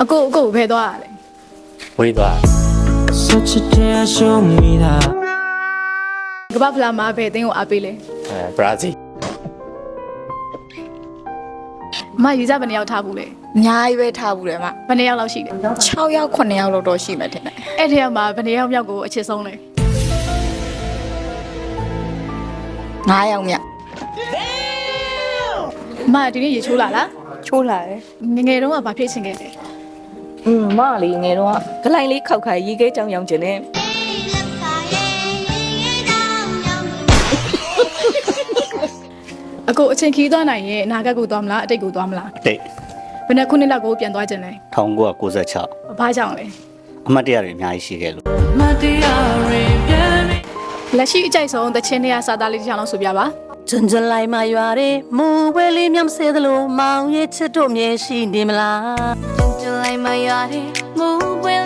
အကိုဘယ်သွားရလဲ ဝေးသွား Such a day show me that ကမ္ဘာဖလားမှာဘယ်အသင်းကိုအားပေးလဲ ဘရာဇီး အမယူစားဘယ်နှစ်ယောက်ထားဘူးလဲ အများကြီးပဲထားဘူးတယ်မ ဘယ်နှစ်ယောက်လောက်ရှိလဲ 6ယောက်9ယောက်လောက်တော့ရှိမှထင်တယ် အဲ့ဒီမှာဘယ်နှစ်ယောက်မြောက်ကိုအချစ်ဆုံးလဲ 9ယောက်မြတ် အမဒီနေ့ရေချိုးလာလား ချိုးလာတယ် ငယ်တုန်းကဘာဖြစ်ချင်ခဲ့လဲ မလေးငယ်တော့ဂလိုင်းလေးခောက်ခိုင်ရေခဲကြောင်ရောင်ကျင်တယ် အကိုအချိန်ခီးသွားနိုင်ရင်အနာဂတ်ကိုသွားမလားအတိတ်ကိုသွားမလား အတိတ် ဘယ်နှစ်ခုနှစ်လောက်ကိုပြန်သွားခြင်းလဲ 1996 ဘာကြောင့်လဲ အမှတ်တရတွေအများကြီးရှိခဲ့လို့ လက်ရှိအကြိုက်ဆုံးသချင်းတွေကစာသားလေးတစ်ချောင်းလောက်ဆိုပြပါ 真正来嘛园的，木为里面写的路，忙也吃多面西你们啦。真正来嘛呀的，木为